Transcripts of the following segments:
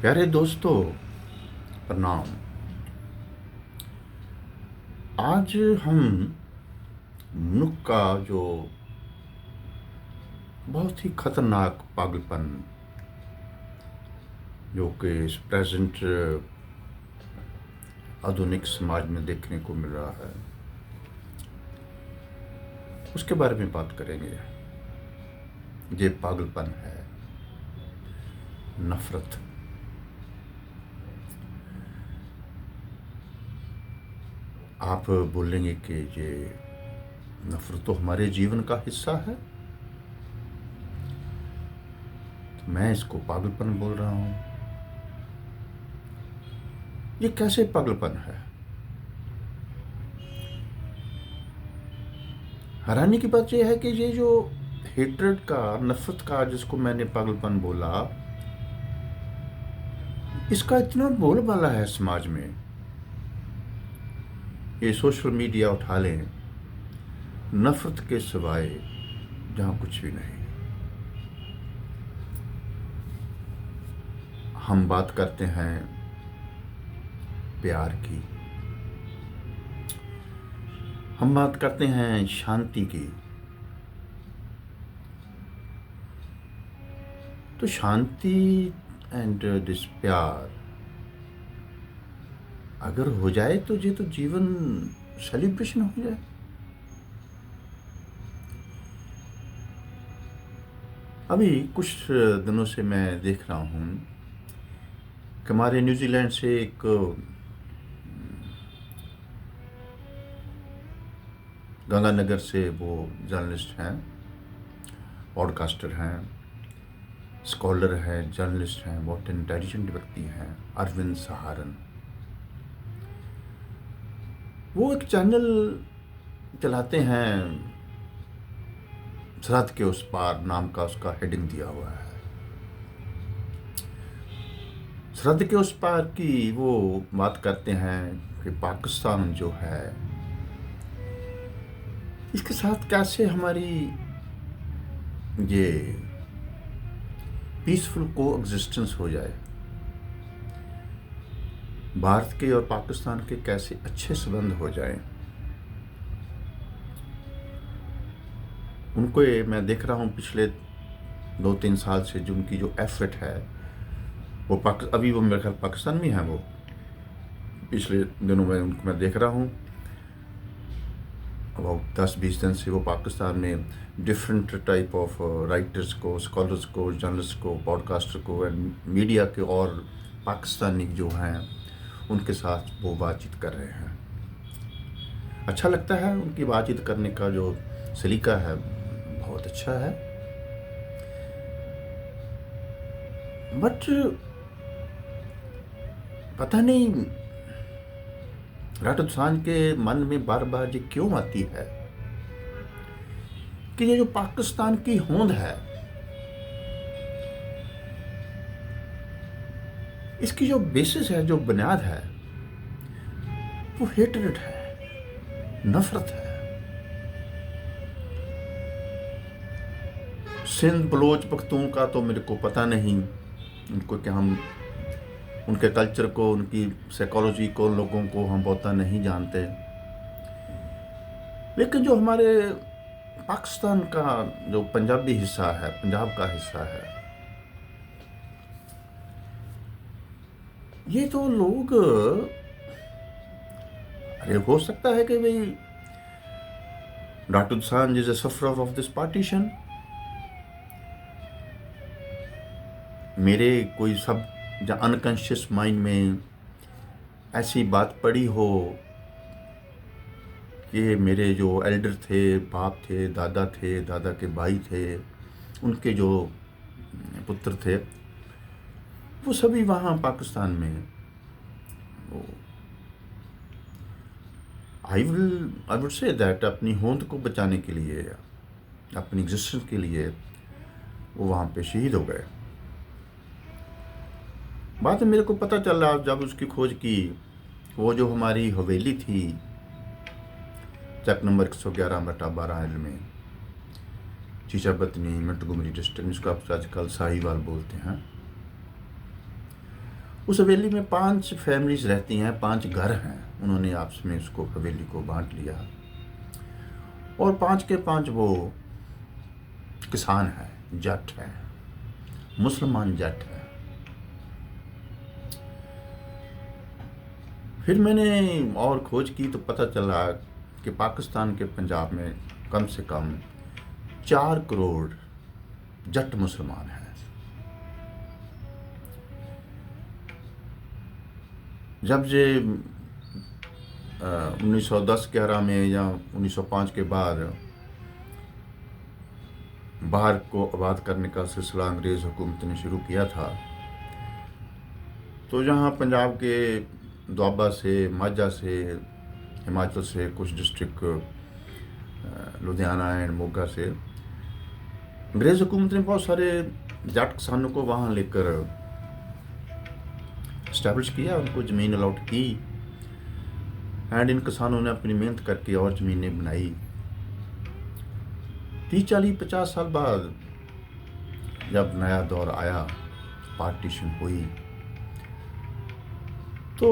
प्यारे दोस्तों, प्रणाम। आज हम मनुष्य का जो बहुत ही खतरनाक पागलपन जो कि इस प्रेजेंट आधुनिक समाज में देखने को मिल रहा है, उसके बारे में बात करेंगे। ये पागलपन है नफरत। आप बोलेंगे कि ये नफरत तो हमारे जीवन का हिस्सा है, तो मैं इसको पागलपन बोल रहा हूं। ये कैसे पागलपन है? हैरानी की बात यह है कि ये जो हेट्रेड का, नफरत का, जिसको मैंने पागलपन बोला, इसका इतना बोलबाला है समाज में। ये सोशल मीडिया उठा लें, नफरत के सिवाय जहां कुछ भी नहीं। हम बात करते हैं प्यार की, हम बात करते हैं शांति की। तो शांति एंड दिस प्यार अगर हो जाए तो ये तो जीवन सेलिब्रेशन हो जाए। अभी कुछ दिनों से मैं देख रहा हूं कि हमारे न्यूजीलैंड से एक गंगानगर से वो जर्नलिस्ट हैं, पॉडकास्टर हैं, स्कॉलर हैं, जर्नलिस्ट हैं, बहुत इंटेलिजेंट व्यक्ति हैं, अरविंद सहारन। वो एक चैनल चलाते हैं, सरहद के उस पार नाम का उसका हेडिंग दिया हुआ है। सरहद के उस पार की वो बात करते हैं कि पाकिस्तान जो है, इसके साथ कैसे हमारी ये पीसफुल को एग्जिस्टेंस हो जाए, भारत के और पाकिस्तान के कैसे अच्छे संबंध हो जाएं। उनको मैं देख रहा हूं पिछले 2-3 साल से, जो उनकी जो एफर्ट है वो अभी वो मेरे ख्याल पाकिस्तान में है। वो पिछले दिनों में उनको मैं देख रहा हूं, अबाउट 10-20 दिन से वो पाकिस्तान में डिफरेंट टाइप ऑफ राइटर्स को, स्कॉलर्स को, जर्नलिस्ट को, पॉडकास्टर को एंड मीडिया के और पाकिस्तानी जो हैं उनके साथ वो बातचीत कर रहे हैं। अच्छा लगता है, उनकी बातचीत करने का जो सलीका है बहुत अच्छा है। बट पता नहीं राठौर के मन में बार बार ये क्यों आती है कि ये जो पाकिस्तान की होंद है, इसकी जो बेसिस है, जो बुनियाद है, वो हेटरेट है, नफरत है। सिंध बलोच पख्तून का तो मेरे को पता नहीं, उनको क्या, हम उनके कल्चर को, उनकी साइकोलॉजी को, लोगों को हम बहुत नहीं जानते। लेकिन जो हमारे पाकिस्तान का जो पंजाबी हिस्सा है, पंजाब का हिस्सा है, ये तो लोग, अरे हो सकता है कि भाई Rathore is a sufferer of this partition. मेरे कोई सब अनकॉन्शियस माइंड में ऐसी बात पड़ी हो कि मेरे जो एल्डर थे, बाप थे, दादा के भाई थे, उनके जो पुत्र थे, वो सभी वहाँ पाकिस्तान में, आई वुड से दैट अपनी होंद को बचाने के लिए, अपनी एग्जिस्टेंस के लिए वो वहाँ पे शहीद हो गए। बाद में मेरे को पता चला जब उसकी खोज की, वो जो हमारी हवेली थी चक नंबर 111/12 में, चीचा बतनी, मंटगोमरी डिस्ट्रिक्ट, जिसको आप आजकल साहिवाल बोलते हैं, उस हवेली में 5 फैमिलीज़ रहती हैं, 5 घर हैं। उन्होंने आपस में उसको हवेली को बाँट लिया और 5 के 5 वो किसान हैं, जट हैं, मुसलमान जट हैं। फिर मैंने और खोज की तो पता चला कि पाकिस्तान के पंजाब में कम से कम 4 करोड़ जट मुसलमान हैं। जब ये 1910-11 में या 1905 के बाद बाहर को आबाद करने का सिलसिला अंग्रेज़ हुकूमत ने शुरू किया था, तो यहाँ पंजाब के दोआबा से, माझा से, हिमाचल से, कुछ डिस्ट्रिक्ट लुधियाना एंड मोगा से अंग्रेज़ हुकूमत ने बहुत सारे जाट किसानों को वहाँ लेकर इस्टेब्लिश किया, उनको ज़मीन अलॉट की एंड इन किसानों ने अपनी मेहनत करके और ज़मीनें बनाई। 30, 40, 50 साल बाद जब नया दौर आया, पार्टीशन हुई, तो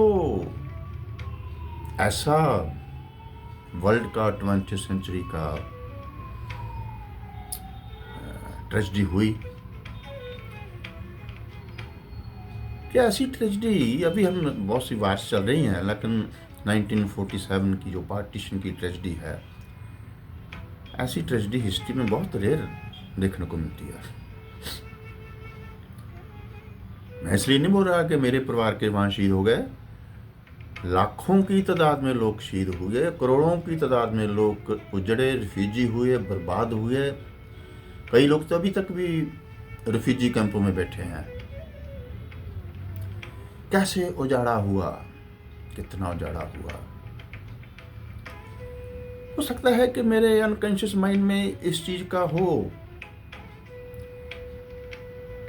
ऐसा वर्ल्ड का 20th सेंचुरी का ट्रेजेडी हुई कि ऐसी ट्रेजेडी अभी हम बहुत सी वार्स चल रही हैं, लेकिन 1947 की जो पार्टीशन की ट्रेजेडी है, ऐसी ट्रेजेडी हिस्ट्री में बहुत रेयर देखने को मिलती है। मैं इसलिए नहीं बोल रहा कि मेरे परिवार के वहाँ शहीद हो गए, लाखों की तादाद में लोग शहीद हुए, करोड़ों की तादाद में लोग उजड़े, रिफ्यूजी हुए, बर्बाद हुए। कई लोग तो अभी तक भी रिफ्यूजी कैंपों में बैठे हैं। कैसे उजाड़ा हुआ, कितना उजाड़ा हुआ। हो सकता है कि मेरे अनकॉन्शियस माइंड में इस चीज का हो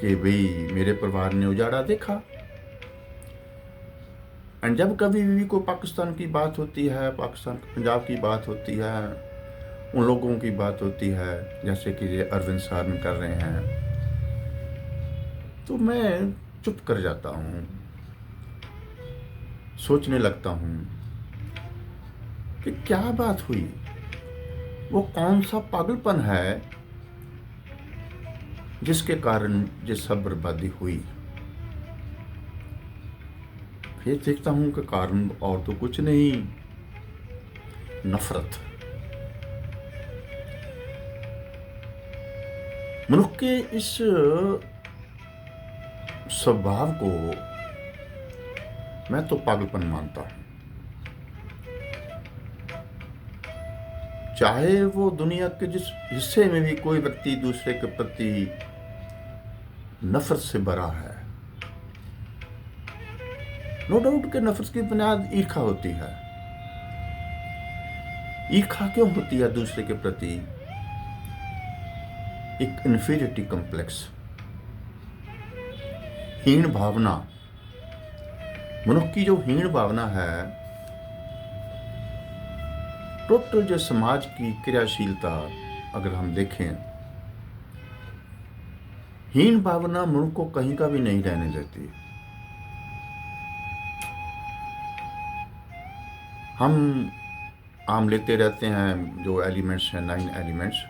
कि भाई मेरे परिवार ने उजाड़ा देखा, एंड जब कभी भी कोई पाकिस्तान की बात होती है, पाकिस्तान पंजाब की बात होती है, उन लोगों की बात होती है जैसे कि ये अरविंद साहब कर रहे हैं, तो मैं चुप कर जाता हूँ, सोचने लगता हूँ कि क्या बात हुई, वो कौन सा पागलपन है जिसके कारण ये सब बर्बादी हुई। फिर देखता हूं कि कारण और तो कुछ नहीं, नफरत। मनुष्य के इस स्वभाव को मैं तो पागलपन मानता हूं। चाहे वो दुनिया के जिस हिस्से में भी कोई व्यक्ति दूसरे के प्रति नफरत से भरा है, नो डाउट कि नफरत की बुनियाद ईर्खा होती है। ईर्खा क्यों होती है दूसरे के प्रति? एक इन्फीरियरिटी कॉम्प्लेक्स, हीन भावना। मनुष्य की जो हीन भावना है, टोटल जो समाज की क्रियाशीलता अगर हम देखें, हीन भावना मनुष्य को कहीं का भी नहीं रहने देती। हम आम लेते रहते हैं जो एलिमेंट्स हैं, 9 एलिमेंट्स,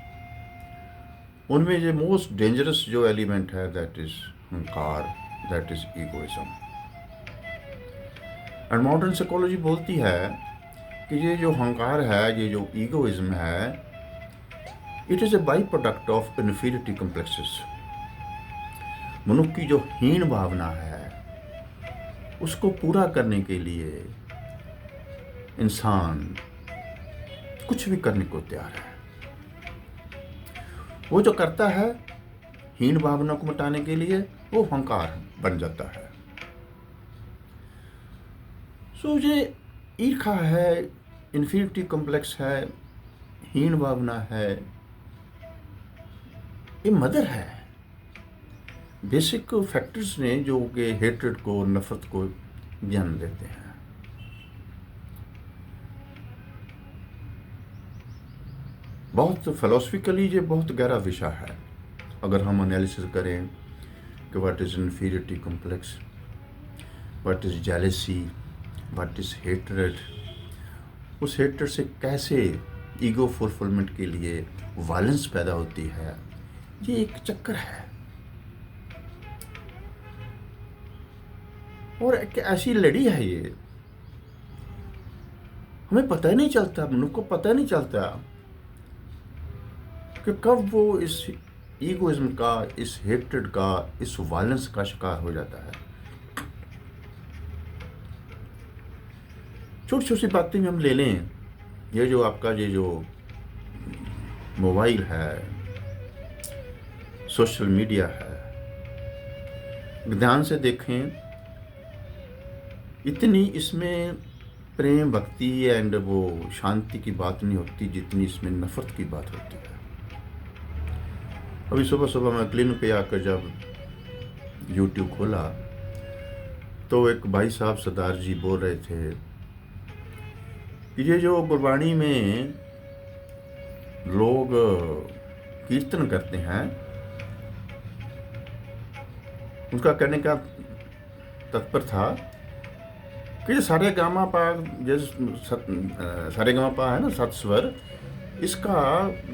उनमें जो मोस्ट डेंजरस जो एलिमेंट है दैट इज हंकार, that is egoism. And modern psychology बोलती है कि ये जो हंकार है, ये जो ईगोइज्म है, it is a by product of inferiority complexes. मनुष्य की जो हीन भावना है, उसको पूरा करने के लिए इंसान कुछ भी करने को तैयार है। वो जो करता है हीन भावना को मिटाने के लिए, वो हंकार बन जाता है। सो ये ईर्खा है, इन्फीरियरिटी कॉम्प्लेक्स है, हीन भावना है, ये मदर है, बेसिक फैक्टर्स ने जो कि हेट्रेड को, नफरत को जन्म देते हैं। बहुत फिलोसफिकली ये बहुत गहरा विषय है। अगर हम एनालिसिस करें कि what is inferiority complex, what is jealousy, what is hatred, उस हेट्रेड से कैसे ईगो फुलफिलमेंट के लिए वायलेंस पैदा होती है, ये एक चक्कर है। और एक ऐसी लड़ी है ये, हमें पता ही नहीं चलता, मनुष्य को पता ही नहीं चलता कि कब वो इस ईगोइज्म का, इस हेट्रेड का, इस वायलेंस का शिकार हो जाता है। छोटी छोटी बातें भी हम ले लें, ये जो आपका ये जो मोबाइल है, सोशल मीडिया है, ध्यान से देखें, इतनी इसमें प्रेम, भक्ति एंड वो शांति की बात नहीं होती जितनी इसमें नफरत की बात होती है। अभी सुबह सुबह मैं क्लिनिक पे आकर जब यूट्यूब खोला तो एक भाई साहब सरदार जी बोल रहे थे कि ये जो गुरबाणी में लोग कीर्तन करते हैं, उनका कहने का तात्पर्य था कि सारे गामा पा, जैसे सारे गामा पा है ना, 7 स्वर, इसका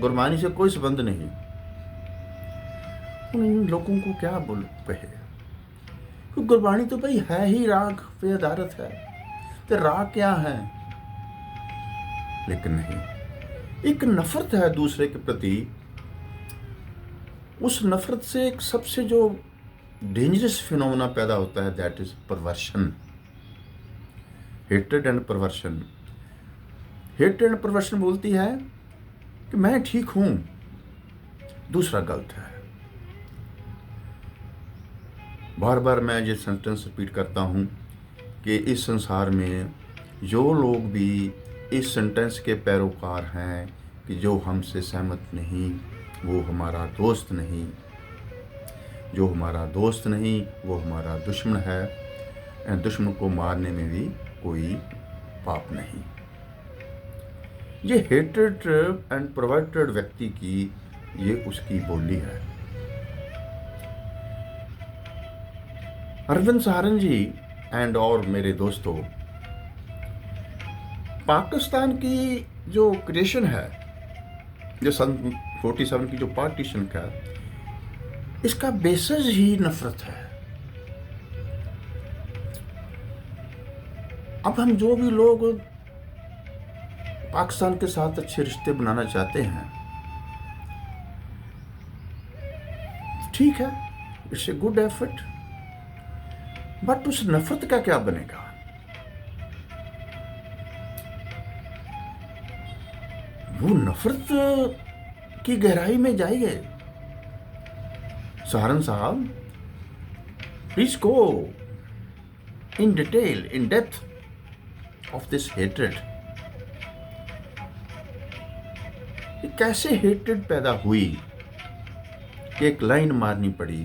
गुरबानी से कोई संबंध नहीं। उन लोगों को क्या बोल कहे, तो गुरबानी तो भाई है ही राग पे आधारित है, तो राग क्या है? लेकिन नहीं, एक नफरत है दूसरे के प्रति। उस नफरत से एक सबसे जो डेंजरस फिनोमेना पैदा होता है, that is perversion, hatred and perversion. Hatred and perversion बोलती है कि मैं ठीक हूं, दूसरा गलत है। बार बार मैं ये सेंटेंस रिपीट करता हूं कि इस संसार में जो लोग भी इस सेंटेंस के पैरोकार हैं कि जो हमसे सहमत नहीं वो हमारा दोस्त नहीं, जो हमारा दोस्त नहीं वो हमारा दुश्मन है, दुश्मन को मारने में भी कोई पाप नहीं। ये हेट्रेड एंड परवर्टेड व्यक्ति की ये उसकी बोली है। अरविंद सहारन जी एंड और मेरे दोस्तों, पाकिस्तान की जो क्रिएशन है, जो सन 47 की जो पार्टीशन का, इसका बेसिस ही नफरत है। अब हम जो भी लोग पाकिस्तान के साथ अच्छे रिश्ते बनाना चाहते हैं, ठीक है, it's a good effort, but उस नफरत का क्या बनेगा? वो नफरत की गहराई में जाइए। सहारन साहब, please go in detail, in depth of this hatred. कैसे हेट्रेड पैदा हुई कि एक लाइन मारनी पड़ी,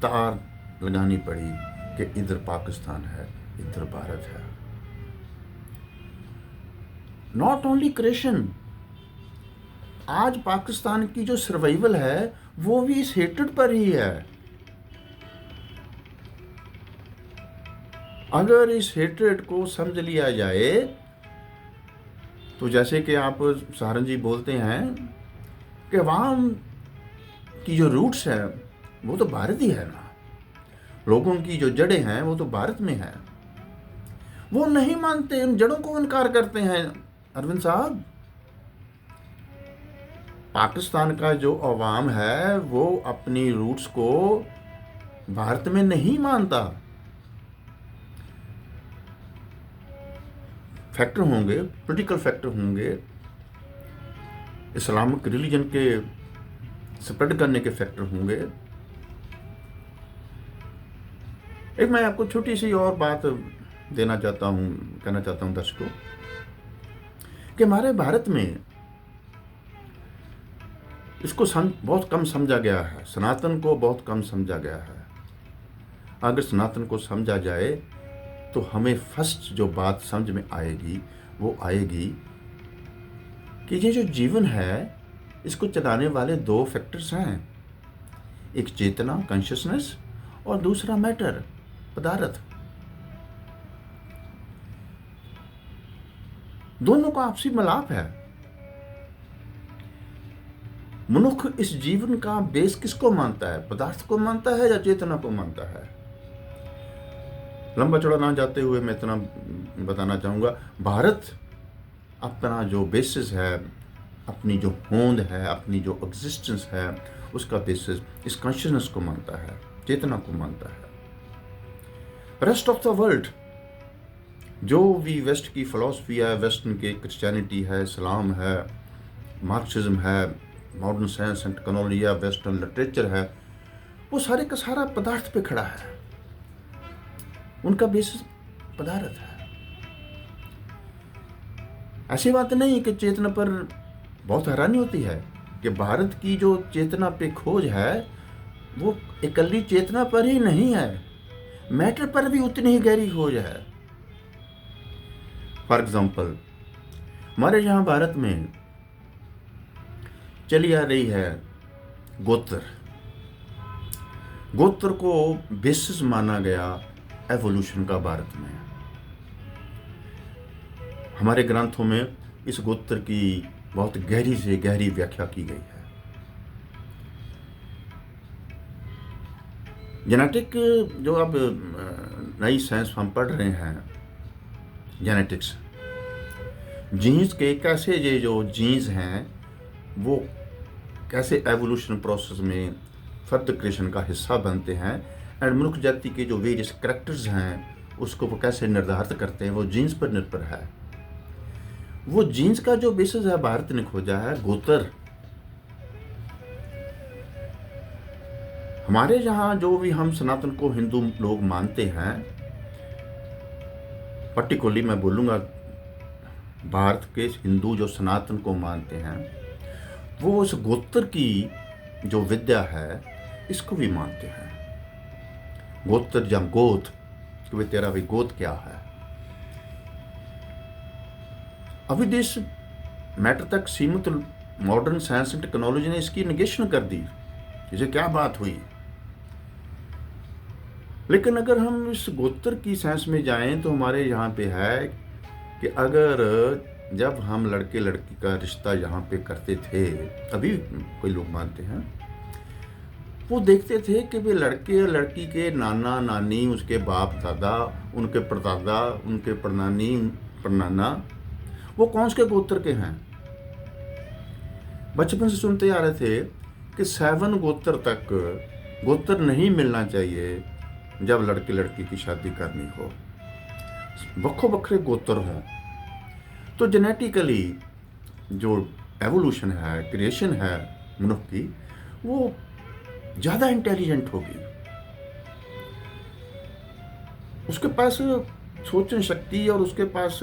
तार लगानी पड़ी कि इधर पाकिस्तान है, इधर भारत है। नॉट ओनली क्रिएशन, आज पाकिस्तान की जो सर्वाइवल है वो भी इस हेट्रेड पर ही है। अगर इस हेट्रेड को समझ लिया जाए तो जैसे कि आप सहारन जी बोलते हैं कि वहां की जो रूट्स है वो तो भारत ही है ना, लोगों की जो जड़ें हैं वो तो भारत में है। वो नहीं मानते, उन जड़ों को इनकार करते हैं। अरविंद साहब, पाकिस्तान का जो अवाम है वो अपनी रूट्स को भारत में नहीं मानता। फैक्टर होंगे, पॉलिटिकल फैक्टर होंगे, इस्लामिक रिलीजन के स्प्रेड करने के फैक्टर होंगे। एक मैं आपको छोटी सी और बात देना चाहता हूँ, कहना चाहता हूँ दर्शकों कि हमारे भारत में इसको बहुत कम समझा गया है, सनातन को बहुत कम समझा गया है। अगर सनातन को समझा जाए तो हमें फर्स्ट जो बात समझ में आएगी वो आएगी कि ये जो जीवन है इसको चलाने वाले 2 फैक्टर्स हैं, एक चेतना, कॉन्शियसनेस, और दूसरा मैटर, पदार्थ। दोनों का आपसी मिलाप है। मनुष्य इस जीवन का बेस किसको मानता है? पदार्थ को मानता है या चेतना को मानता है? लंबा चौड़ा ना जाते हुए मैं इतना बताना चाहूँगा, भारत अपना जो बेसिस है, अपनी जो होंद है, अपनी जो एग्जिस्टेंस है, उसका बेसिस इस कॉन्शियसनेस को मानता है, चेतना को मानता है। रेस्ट ऑफ द वर्ल्ड जो भी वेस्ट की फिलॉसफी है, वेस्टर्न के क्रिश्चियनिटी है, इस्लाम है, मार्क्सिज्म है, मॉडर्न साइंस एंड टेक्नोलॉजी है, वेस्टर्न लिटरेचर है, वो सारे का सारा पदार्थ पे खड़ा है। उनका बेसिस पदार्थ है। ऐसी बात नहीं कि चेतना पर बहुत हैरानी होती है कि भारत की जो चेतना पे खोज है वो इकल्ली चेतना पर ही नहीं है, मैटर पर भी उतनी ही गहरी खोज है। फॉर एग्जाम्पल, हमारे यहाँ भारत में चली आ रही है गोत्र। गोत्र को बेसिस माना गया एवोल्यूशन का भारत में। हमारे ग्रंथों में इस गोत्र की बहुत गहरी से गहरी व्याख्या की गई है। जेनेटिक जो अब नई साइंस हम पढ़ रहे हैं, जेनेटिक्स, जीन्स के कैसे ये जो जीन्स हैं वो कैसे एवोल्यूशन प्रोसेस में फर्द क्रिएशन का हिस्सा बनते हैं, एंड मनुष्य जाति के जो वेरियस करैक्टर्स हैं उसको वो कैसे निर्धारित करते हैं, वो जीन्स पर निर्भर है। वो जीन्स का जो बेसिस है भारत ने खोजा है गोत्र। हमारे यहाँ जो भी हम सनातन को हिंदू लोग मानते हैं, पर्टिकुलरली मैं बोलूँगा भारत के हिंदू जो सनातन को मानते हैं, वो उस गोत्र की जो विद्या है इसको भी मानते हैं। गोत्र या गोत, कि वे तेरा भी गोत क्या है। अभी देश मैटर तक सीमित मॉडर्न साइंस एंड टेक्नोलॉजी ने इसकी निगेशन कर दी, इसे क्या बात हुई। लेकिन अगर हम इस गोत्र की साइंस में जाएं तो हमारे यहाँ पे है कि अगर जब हम लड़के लड़की का रिश्ता यहाँ पे करते थे, अभी कोई लोग मानते हैं, वो देखते थे कि वे लड़के और लड़की के नाना नानी, उसके बाप दादा, उनके परदादा, उनके परनानी परनाना, वो कौन से गोत्र के हैं। बचपन से सुनते आ रहे थे कि 7 गोत्र तक गोत्र नहीं मिलना चाहिए जब लड़के लड़की की शादी करनी हो, बखो बखरे गोत्र हों। तो जेनेटिकली जो एवोल्यूशन है, क्रिएशन है मनुष्य की, वो ज़्यादा इंटेलिजेंट होगी, उसके पास सोचने शक्ति और उसके पास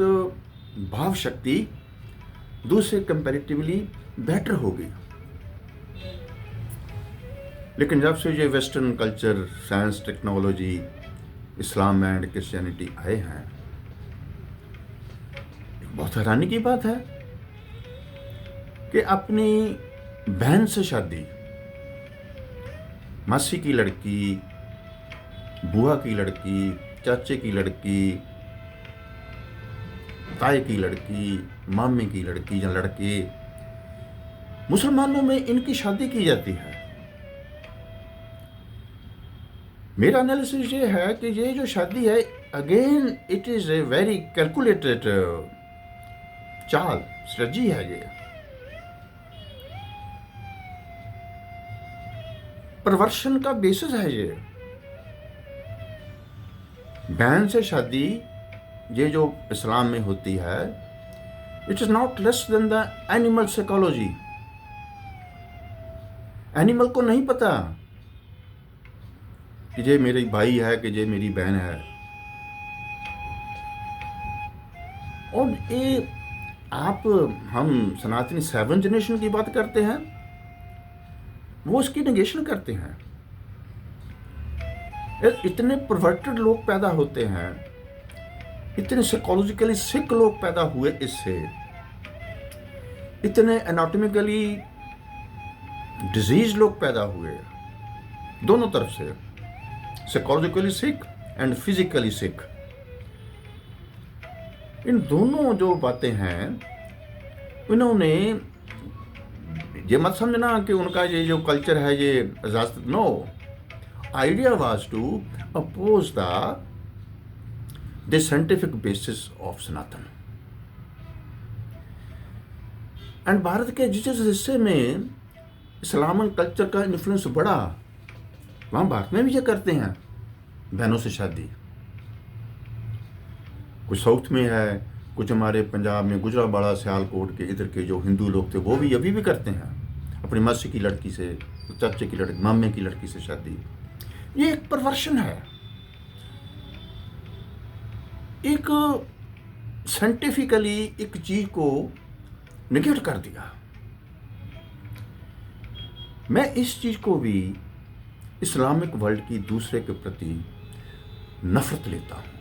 भाव शक्ति दूसरे कंपैरेटिवली बेटर होगी। लेकिन जब से ये western culture, science, technology, Islam and Christianity आए हैं, बहुत हैरानी की बात है कि अपनी बहन से शादी, मासी की लड़की, बुआ की लड़की, चाचे की लड़की, ताए की लड़की, मामे की लड़की या लड़के, मुसलमानों में इनकी शादी की जाती है। मेरा एनालिसिस ये है कि ये जो शादी है, again it is a very calculated चाल, स्ट्रेटजी है। ये प्रवर्शन का बेसिस है। ये बहन से शादी ये जो इस्लाम में होती है, it is not less than the animal psychology. Animal को नहीं पता कि ये मेरी भाई है, कि ये मेरी बहन है। और ये हम सनातनी 7 जनरेशन की बात करते हैं, वो उसकी नेगेशन करते हैं। इतने परवर्टेड लोग पैदा होते हैं, इतने साइकोलॉजिकली सिक लोग पैदा हुए इससे, इतने एनाटॉमिकली डिजीज लोग पैदा हुए, दोनों तरफ से, साइकोलॉजिकली सिक एंड फिजिकली सिक। इन दोनों जो बातें हैं, इन्होंने ये मत समझना कि उनका ये जो कल्चर है ये इजाजत, no, idea was to oppose the scientific basis of Sanatan. And Bharat के जिस जिस हिस्से में इस्लामिक कल्चर का इन्फ्लुएंस बढ़ा, वहाँ भारत में भी ये करते हैं बहनों से शादी। कुछ साउथ में है, कुछ हमारे पंजाब में गुजरावाड़ा सियालकोट के इधर के जो हिंदू लोग थे वो भी अभी भी करते हैं अपनी मासी की लड़की से, चाचे की लड़की, मामे की लड़की से शादी। ये एक परवर्शन है, एक साइंटिफिकली एक चीज को निगेट कर दिया। मैं इस चीज को भी इस्लामिक वर्ल्ड की दूसरे के प्रति नफरत लेता हूं।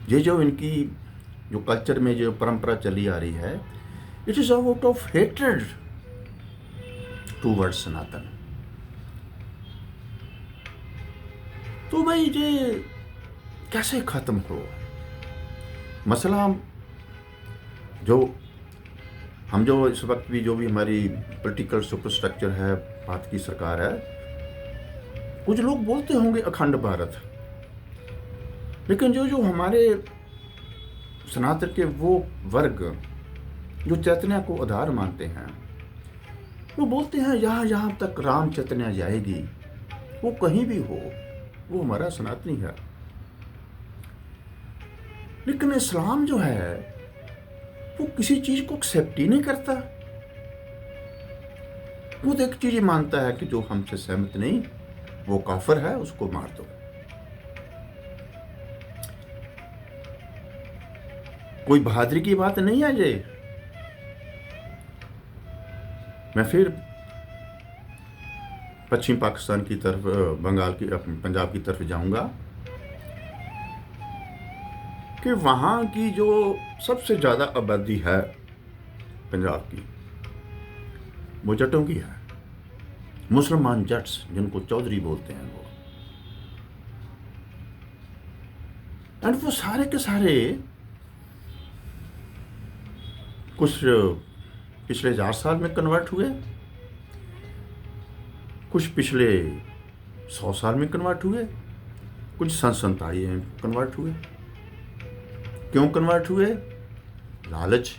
ये जो इनकी जो कल्चर में जो परंपरा चली आ रही है, it is out of hatred towards Sanatan. तो भाई ये कैसे खत्म हो मसला? जो हम जो इस वक्त भी जो भी हमारी पॉलिटिकल सुपरस्ट्रक्चर है, भारत की सरकार है, कुछ लोग बोलते होंगे अखंड भारत, लेकिन जो जो हमारे सनातन के वो वर्ग जो चैतन्य को आधार मानते हैं, वो बोलते हैं यहाँ तक राम चैतन्य जाएगी, वो कहीं भी हो, वो हमारा सनातनी है। लेकिन इस्लाम जो है वो किसी चीज को एक्सेप्ट ही नहीं करता। वो तो एक चीज मानता है कि जो हमसे सहमत नहीं वो काफिर है, उसको मार दो। कोई बहादुरी की बात नहीं है ये। मैं फिर पश्चिम पाकिस्तान की तरफ, बंगाल की, पंजाब की तरफ जाऊंगा कि वहां की जो सबसे ज्यादा आबादी है पंजाब की, वो जटों की है, मुसलमान जट्स जिनको चौधरी बोलते हैं वो। एंड वो सारे के सारे कुछ पिछले 1000 साल में कन्वर्ट हुए, कुछ पिछले 100 साल में कन्वर्ट हुए, कुछ सन 47 में कन्वर्ट हुए। क्यों कन्वर्ट हुए? लालच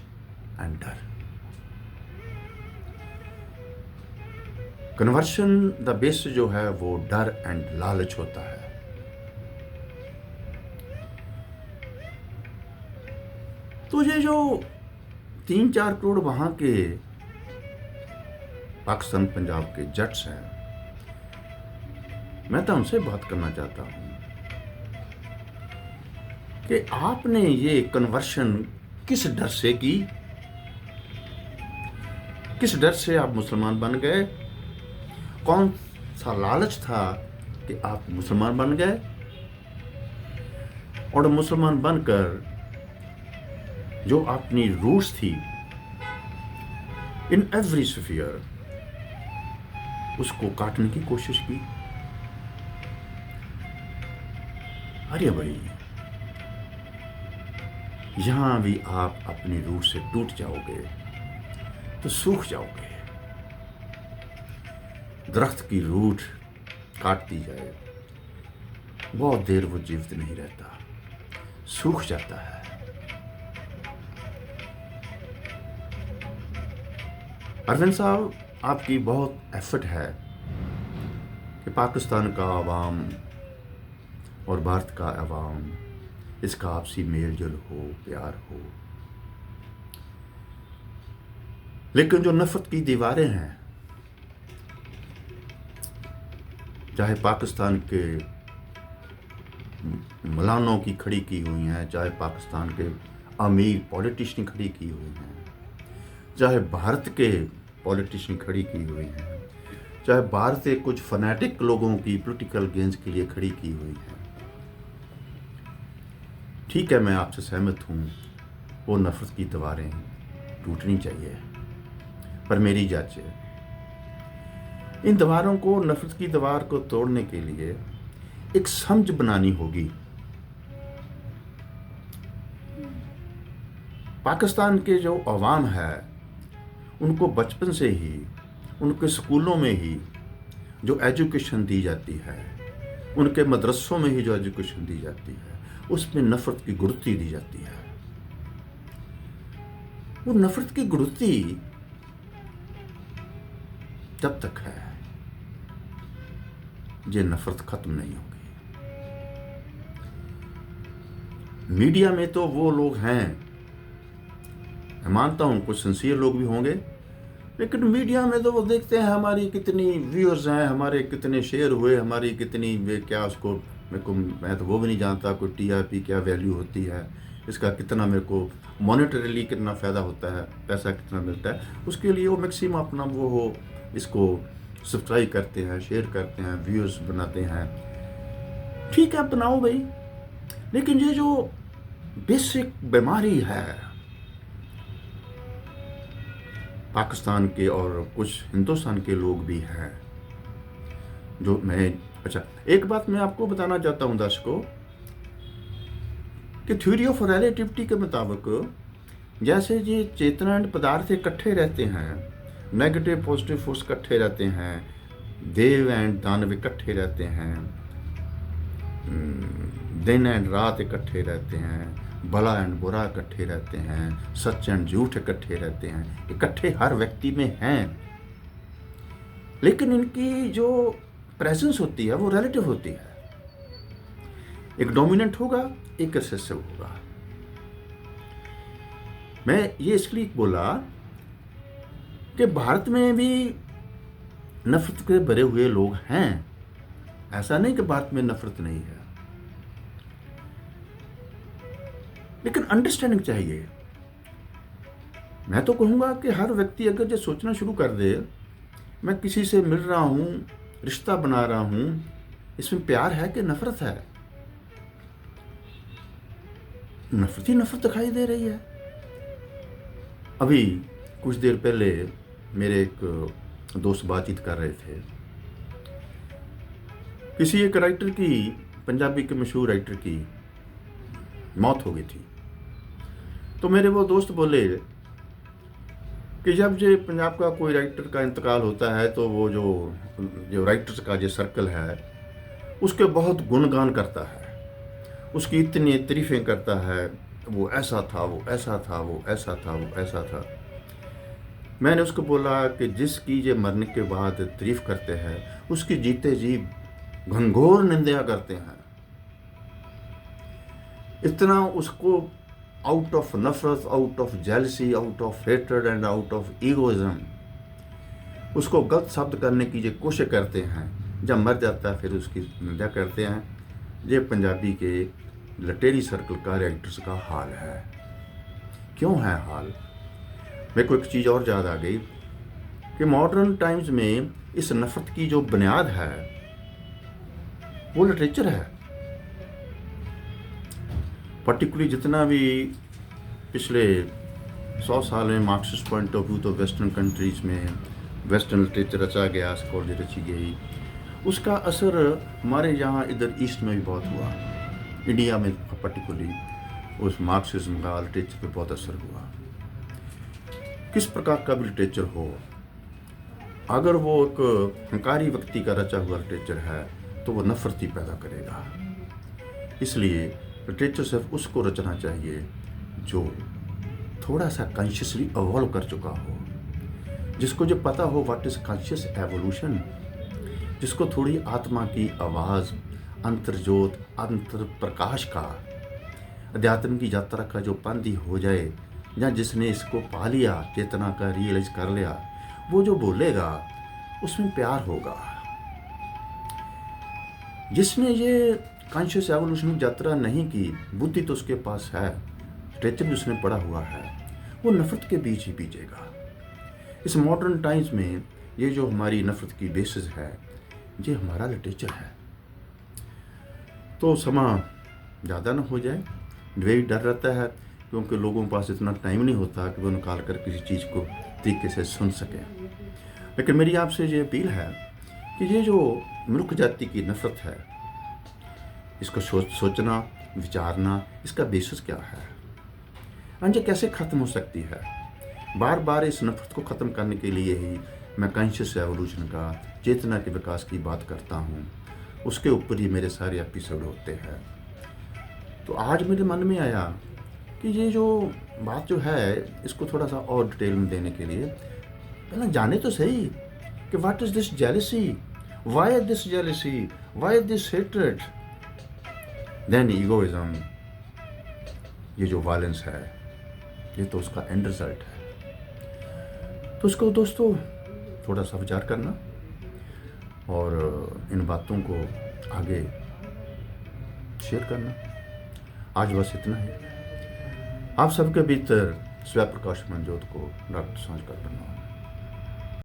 एंड डर। कन्वर्शन द बेस जो है वो डर एंड लालच होता है। तो ये जो 3-4 करोड़ वहां के पाकिस्तान पंजाब के जट्स हैं, मैं तो उनसे बात करना चाहता हूं कि आपने ये कन्वर्शन किस डर से की? किस डर से आप मुसलमान बन गए? कौन सा लालच था कि आप मुसलमान बन गए? और मुसलमान बनकर जो अपनी रूट्स थी इन एवरी स्फीयर, उसको काटने की कोशिश की। अरे भाई, यहां भी आप अपनी रूट से टूट जाओगे तो सूख जाओगे। दरख्त की रूट काट दी जाए, बहुत देर वो जीवित नहीं रहता, सूख जाता है। अरविंद साहब, आपकी बहुत एफर्ट है कि पाकिस्तान का आवाम और भारत का आवाम, इसका आपसी मेल जोल हो, प्यार हो। लेकिन जो नफरत की दीवारें हैं, चाहे पाकिस्तान के मौलानों की खड़ी की हुई हैं, चाहे पाकिस्तान के अमीर पॉलिटिशियन खड़ी की हुई हैं, चाहे भारत के पॉलिटिशियन खड़ी की हुई हैं, चाहे भारत के कुछ फनेटिक लोगों की पॉलिटिकल गेंस के लिए खड़ी की हुई हैं। ठीक है, मैं आपसे सहमत हूँ, वो नफरत की दीवारें टूटनी चाहिए, पर मेरी जांच इन दीवारों को, नफरत की दीवार को तोड़ने के लिए एक समझ बनानी होगी पाकिस्तान के जो अवाम है उनको बचपन से ही उनके स्कूलों में ही जो एजुकेशन दी जाती है, उनके मदरसों में ही जो एजुकेशन दी जाती है, उसमें नफ़रत की गुड़ती दी जाती है। वो नफ़रत की गुड़ती जब तक है, ये नफ़रत ख़त्म नहीं होगी। मीडिया में तो वो लोग हैं, मैं मानता हूँ कुछ सिंसियर लोग भी होंगे, लेकिन मीडिया में तो वो देखते हैं हमारी कितनी व्यूअर्स हैं, हमारे कितने शेयर हुए, हमारी कितनी वे क्या उसको मैं तो वो भी नहीं जानता कोई टीआरपी क्या वैल्यू होती है, इसका कितना मेरे को मॉनेटरीली कितना फ़ायदा होता है, पैसा कितना मिलता है। उसके लिए वो मैक्सिमम अपना वो हो इसको सब्सक्राइब करते हैं, शेयर करते हैं, व्यूअर्स बनाते हैं। ठीक है, बनाओ भाई, लेकिन ये जो बेसिक बीमारी है पाकिस्तान के और कुछ हिंदुस्तान के लोग भी हैं जो अच्छा, एक बात मैं आपको बताना चाहता हूं दर्शकों कि थ्योरी ऑफ रिलेटिविटी के मुताबिक जैसे ये चेतना एंड पदार्थ इकट्ठे रहते हैं, नेगेटिव पॉजिटिव फोर्स इकट्ठे रहते हैं, देव एंड दानव इकट्ठे रहते हैं, दिन एंड रात इकट्ठे रहते हैं, भला एंड बुरा इकट्ठे रहते हैं, सच एंड झूठ इकट्ठे रहते हैं, इकट्ठे हर व्यक्ति में हैं, लेकिन इनकी जो प्रेजेंस होती है वो रिलेटिव होती है। एक डोमिनेंट होगा, एक रिसेसिव होगा। मैं ये इसलिए बोला कि भारत में भी नफरत के भरे हुए लोग हैं, ऐसा नहीं कि भारत में नफरत नहीं है, लेकिन अंडरस्टैंडिंग चाहिए। मैं तो कहूँगा कि हर व्यक्ति अगर ये सोचना शुरू कर दे, मैं किसी से मिल रहा हूँ, रिश्ता बना रहा हूँ, इसमें प्यार है कि नफरत है? नफरत ही नफरत दिखाई दे रही है। अभी कुछ देर पहले मेरे एक दोस्त बातचीत कर रहे थे, किसी एक राइटर की, पंजाबी के मशहूर राइटर की मौत हो गई थी। तो मेरे वो दोस्त बोले कि जब जो पंजाब का कोई राइटर का इंतकाल होता है तो वो जो राइटर्स का जो सर्कल है उसके बहुत गुणगान करता है, उसकी इतनी तारीफें करता है, वो ऐसा था, वो ऐसा था, वो ऐसा था, वो ऐसा था। मैंने उसको बोला कि जिसकी ये मरने के बाद तारीफ करते हैं उसकी जीते जी घनघोर निंदा करते हैं। इतना उसको आउट ऑफ नफरत, out of jealousy, out of hatred and out of egoism उसको गलत शब्द करने की जो कोशिश करते हैं, जब मर जाता है फिर उसकी निंदा करते हैं। ये पंजाबी के लटेरी सर्कल का राइटर्स का हाल है। क्यों है हाल? मेरे को एक चीज़ और याद आ गई कि मॉडर्न टाइम्स में इस नफरत की जो बुनियाद है वो लिटरेचर है। पर्टिकुलरली जितना भी पिछले 100 साल में मार्क्सिस्ट पॉइंट ऑफ व्यू तो वेस्टर्न कंट्रीज़ में वेस्टर्न लिटरेचर रचा गया, स्कॉलरी रची गई, उसका असर हमारे यहाँ इधर ईस्ट में भी बहुत हुआ। इंडिया में पर्टिकुलरली उस मार्क्सिज्म का लिटरेचर पे बहुत असर हुआ। किस प्रकार का भी लिटरेचर हो, अगर वो एक हंकारी व्यक्ति का रचा हुआ लिटरेचर है तो वो नफरत ही पैदा करेगा। इसलिए लिटरेचर सिर्फ उसको रचना चाहिए जो थोड़ा सा कॉन्शियसली इवॉल्व कर चुका हो, जिसको जो पता हो व्हाट इज कॉन्शियस एवोल्यूशन, जिसको थोड़ी आत्मा की आवाज़, अंतर्ज्योत, अंतर प्रकाश का, अध्यात्म की यात्रा का जो पंथी हो जाए, या जिसने इसको पा लिया, चेतना का रियलाइज कर लिया, वो जो बोलेगा उसमें प्यार होगा। जिसने ये कॉन्शियस एवोल्यूशन की यात्रा नहीं की, बुद्धि तो उसके पास है, लिटरेचर भी उसने पढ़ा हुआ है, वो नफरत के बीच ही बीजेगा। इस मॉडर्न टाइम्स में ये जो हमारी नफरत की बेसिस है, ये हमारा लिटरेचर है। तो समा ज़्यादा ना हो जाए, वही डर रहता है क्योंकि लोगों के पास इतना टाइम नहीं होता कि वो निकाल कर किसी चीज़ को तरीके से सुन सकें। लेकिन मेरी आपसे ये अपील है कि ये जो मनुष्य जाति की नफरत है, इसको सोचना, विचारना, इसका बेसिस क्या है। अंजे कैसे ख़त्म हो सकती है? बार बार इस नफ़रत को ख़त्म करने के लिए ही मैं कॉन्शियस एवोल्यूशन का, चेतना के विकास की बात करता हूँ। उसके ऊपर ही मेरे सारे एपिसोड होते हैं। तो आज मेरे मन में आया कि ये जो बात जो है, इसको थोड़ा सा और डिटेल में देने के लिए पहले जाने तो सही कि what is this jealousy, why this jealousy, why this hatred, then egoism. ये जो वायलेंस है, ये तो उसका एंड रिजल्ट है। तो इसको दोस्तों थोड़ा सा विचार करना और इन बातों को आगे शेयर करना। आज बस इतना ही। आप सबके भीतर स्वयं प्रकाश मंजोत को डॉक्टर सांझ कर करना।